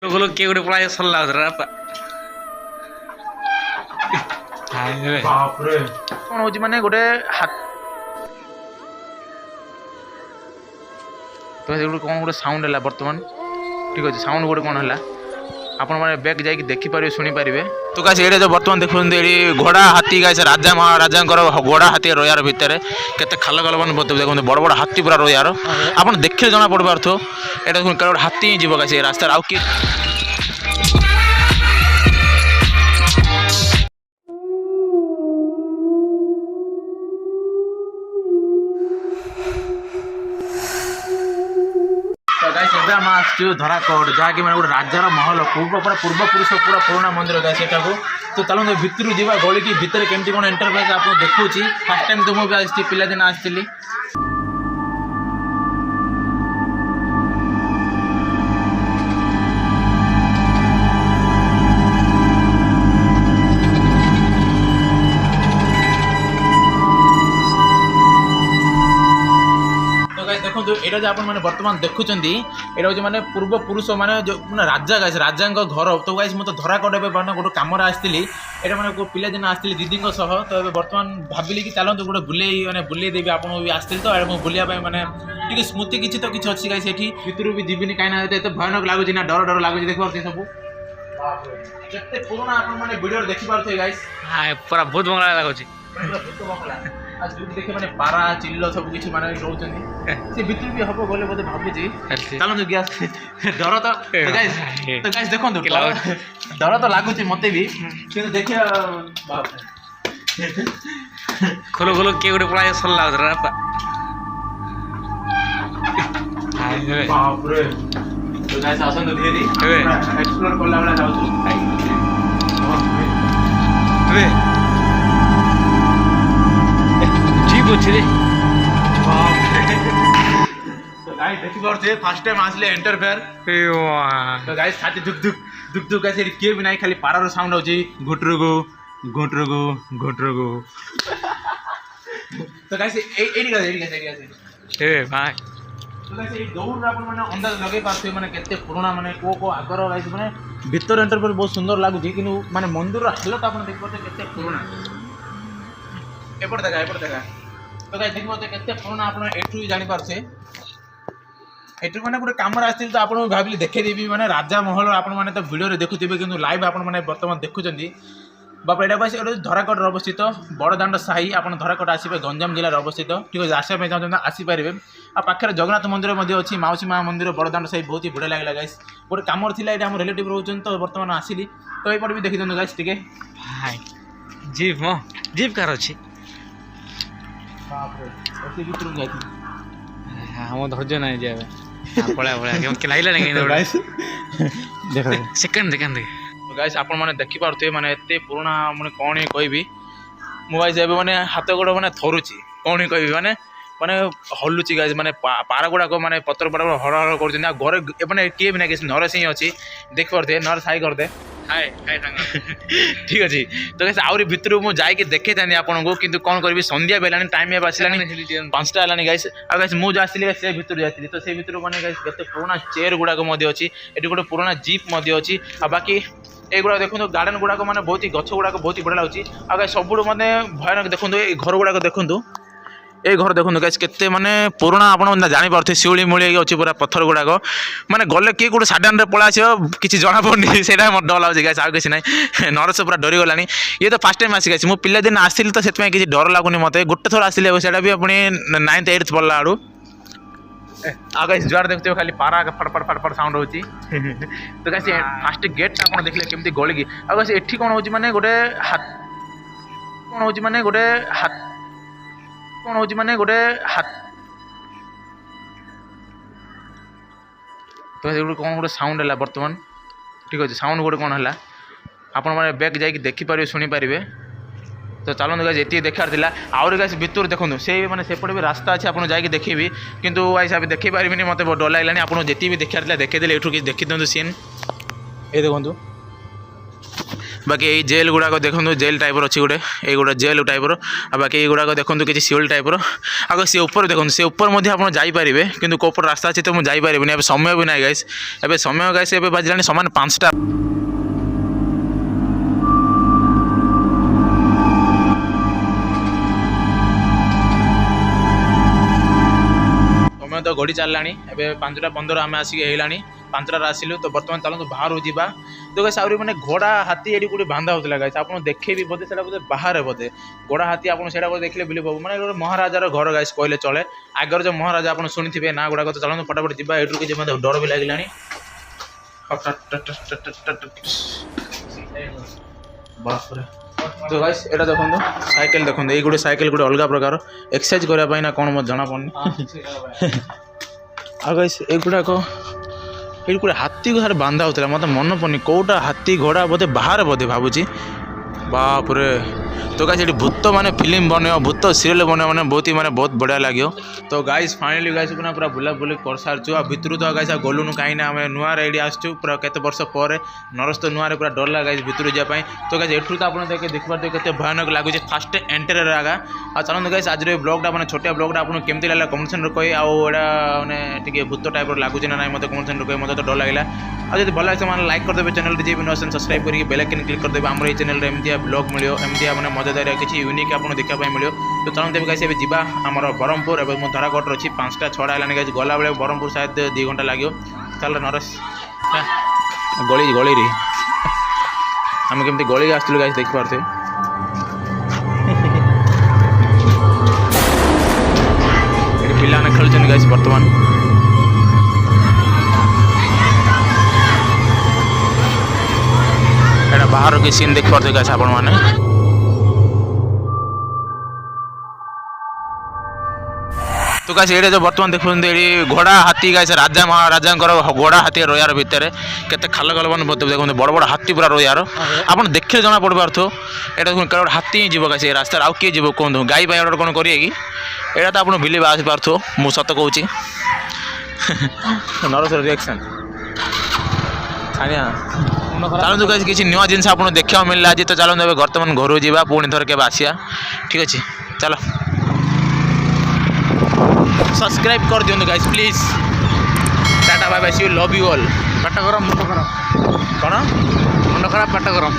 लोग किए गोटे पड़ा सरला कौन हो माने गोटे हाथ तो कौन गोटे साउंड है बर्तमान ठीक अच्छे साउंड गोटे कौन है आपण मैंने बैक जाकि देखिपारे शुणिपारे तो गाइस ये जो बर्तमान देखते घोड़ा हाथी गाइस राजा महाराजा घोड़ा हाथी रोयार भितर केते खाल खाल मैंने देखते बड़ बड़ हाथी पूरा रोयार आप देखिए जना पड़ पार्थ ये हाथी ही जीव गाइस रास्तार आउ कि धराकोट जहाँकि मैंने गोटे राजार महल पूर्वपुरुष पूरा पुराना मंदिर गाइस एटा को तो चलो भितर जावा गली की भितर केमती कौन एंटरप्राइज आप देखुँ फास्ट टाइम तो मुझे पिलादिन आसती एटा जो आपने बर्तमान देखुं यहाँ हूँ मैंने पूर्वपुरुष मैंने जो मैंने राजा गाइस राजा घर तो गाइस मुझे धराकोट मैंने गोटे कम आसती यहाँ मैंने पिलादिन आसती दीदी तो बर्तमान भाविली कि चलते गोटे बुले मैंने बुले देवी आपको भी आसती तो मुझे बुलाया मैंने स्मृति किसी तो किसी अच्छी गाइस ये भितर भी जीविनी कहीं एत भयानक लगुच ना डर डर लगुच देख पारे सब जिते पुराना आपने वीडियो देखिपे गाइस पूरा बहुत बंगला लगुच भूत बंगला जो देखे मैंने पारा चिल्ल सब किसी मैंने रोचे भितर भी हम गले बोधे भावुची चलो गैस डर तो गाइस देखो डर तो लगुच मत भी देखिए खोलो खोलो किए गोटे पड़ा सरला तो गाइस आसंतु धीरे एक्सप्लोर करला वाला जाउछु अच्छे तो गाइस देखि परछे फर्स्ट टाइम आसले एंटर फेयर तो गाइस छाती दुक दुक दुक दुक गाइस किए भी नहीं खाली पारार साउंड होची घुटरुगु घुटरुगु घुटरुगु तो गाइस एडी ए भाई तो गाइस ए दौड़ आपण माने अंदाज लगे पाछे माने केते पुराना माने को आगर गाइस माने भीतर एंटर फेयर बहुत सुंदर लागुची किनु माने मंदिर हालत आपण देख परछे केते पुराना एपट देखा तो गाइस देखो तो केते पुराना आपण एठू ही जानि पारछे एठू माने गोटे काम आसती तो आपण भाबिली देखे देबी माने राजा महल आपण माने तो वीडियो रे देखुथिबे किंतु लाइव आपण माने वर्तमान देखुचंदी बाप एटा बास धराकोट अवस्थित बड़दाण्ड साही आपण धराकोट आसीबे गंजाम जिल्ला अवस्थित ठीक है आसिया पे चाहते आसी पारे आ पाखे जगन्नाथ मंदिर मध्य अच्छी माउसी माँ मंदिर बड़दाण्ड साही बहुत ही बढ़िया लगला गाइस गोटे काम थिला एटा हम रिलेटिव रोचन तो वर्तमान आसिली तो ए पट भी देखि दन गाइस टिके हाय जीप मो जीप कार अछि हम धैर्य नहीं जाए पड़ा पड़ा के लाइला नहीं गाइस देख सेकंड सेकंड गाइस आपण माने देखि पारथे माने एते पुराना माने कोन ही कहबी मोबाइल जेबे माने हाथ गोड़ माने थरुची कोन ही कहबी माने माने हल्लुची गाइस माने पारा गुडा को माने पत्र पड़ हड़ हड़ करछन घरे माने किए भी ना किसी नरसिंह अछि देख पारथे नर साई कर दे हाय हाय ठीक अच्छे तो कैसे आहरी भितर मुझे जाकि देखे था आपको किंतु कौन करी संध्या बेलानी टाइम आसला 5टा है गाइस आ गाइस मुझे आसली से भितर जाती तो से भितर मैंने गाइस केते पुराना चेयर गुड़ाक अच्छी ये गोटे पुराना जीप अच्छी आ बाकी एगुड़ा देखो गार्डन गुड़ाक मैंने बहुत ही गछ गुड़ाक बहुत ही बढ़िया लगे आ गाइस सब माने भयानक देखो ये घर गुड़ाक देखूँ ए घर देखो गाइस केते माने पुराना आप जानी पारे शिउली मूली अच्छी पूरा पत्थर गुड़ाक माने गले किए गोटे साधारण पड़ा किसी जना पड़नी से डर लगे गाइस आ किसी ना नरस पूरा डरी गलानी ये तो फर्स्ट टाइम आसी गाइस मु पिलादिन आसली तो से किसी डर लगुनि मत गोटे थर आसले से भी अपनी 9th 8th पढ़ला आड़ू आ गाइस जुआर देखते खाली पारा फटफट फटफट साउंड होची तो गाइस फास्ट गेट आप देखले केमती गली की आ गाइस एठी कोन होची माने गोटे हाथ कोन होची माने गोटे हाथ कौन हो माने गोटे हाथ तो कौन गोटे साउंड है बर्तमान ठीक अच्छे साउंड गोटे कौन है आपण मैंने बैक जाकि देखिपारे शुणिपारे तो चलते गाइस ये देखार था आहरी गाइस भितर देखो से मैंने सेपटे भी रास्ता अच्छे आपको जाकि देखी किंतु गाइस आप देखी पारे मत डर लगे आपको जी भी देखार देखीदे ये किसी देखी दिखाँ सीन ये देखो बाकी ये जेल गुड़ाक देखो जेल टाइप अच्छी गोटे ये गोटे जेल टाइप बाकी ये गुड़ाक देखो किसी सिओल टाइप आगे सी ऊपर देखो सी ऊपर आप जापारे कि कौपर रास्ता अच्छे तो मुझे जापारे समय भी ना गाइस एवं समय गाइस ए बाजिला सामान 5टा समय तो गड़ी चलला 5टा 15 आम आसिक होगा 5टार आसिलु तो बर्तमान चलते बाहर जावा तो गाइस आउरी माने घोड़ा हाथी ये गोटे बांधा होता गाइस आप देखे भी बोधे बोधे बाहर बोधे घोड़ा हाथी आप देखले बिलीव हम माने महाराजार घर गाइस कहले चले आगर जो महाराजा आप शुणी ना गुड़ाक तो चलते फटाफट जावा एटू कि डर भी लगे तो गाइस एटा देखो साइकेल देखो ये गोटे साइकेल गोटे अलग प्रकार एक्सरसाइज करने ना कौन मत जाना पड़नी आ गाइस एगुड़ाक ये गोटे हाथी को सारे बांधा होता मतलब मन पड़नी कौटा हाथी घोड़ा बोधे बाहर बोधे भावुची बाप रे तो गाइस ये भूत माने फिल्म बने भूत सीरियल बने माने बहुत ही माने बहुत बढ़िया लगे तो गाइस फाइनली गाइस पूरा बुला बुली कर सारचु भितर तो गाइस गलुनु कहीं आम नुआ रेडी आसचु पूरा केते वर्ष पर नरस तो नुआ पूरा डर लगा गाइस भितर जापाई तो गाइस एठू तो आपन देख पारे केते भयानक लगुच फास्ट एंटर आगा आ चलते गाइस आज ब्लॉगटा मैंने छोटिया ब्लॉगटा आपको केमती लगा कमेंट सेक्शन कही आड़ा मैंने टी भूत टाइप लगुच ना मतलब कमेंट सेक्शन कही मतलब तो डर लगे आज भल लगे मैंने लाइक करदे चैनल जी नुआ सब्सक्राइब करके बेल आइकन क्लिक करदे आम ये चैनल एमती ब्लॉग मिलो एमती मैंने मजादार किसी यूनिक आपको देखा मिलो तो चलते गाइस ए जा आम ब्रह्मपुर एवं मुझे धराकोट अच्छी 5टा 6टा है गाइस गला बेले ब्रह्मपुर शायद 2 घंटा लगे चल नरस गली गली रे आम केमती गली आसलु गाइस देख पारे पिलाने खेलुछन गाइस वर्तमान एटा बाहर के सीन देख पारे गाइस आपण माने तो गाइस ये जो बर्तमान देखते घोड़ा हाथी गाइस राजा महाराजा घोड़ा हाथी रोयार भितर केते खाल खाल मन देखते बड़ बड़ हाथी पूरा रोयार आप देखिए जना पड़ पार्थ यहाँ केवल हाथी ही जीव गाइस रास्तार आउ किए जीव कहूँ गाई पाई कौन करिए कि यहाँ तो आप बिलीव आस पार्थ मु सत कहूँ नरसर रिएक्शन चलते गाइस किसी नुआ जिन आप देखा मिलला आज तो चलते बर्तमान घर जावा पुणी थर के आसिया ठीक अच्छे चलो सब्सक्राइब कर दियो guys please tata bye bye see you love you all पेट गरम मुंड खराब कौन मुंड खराब पेट गरम।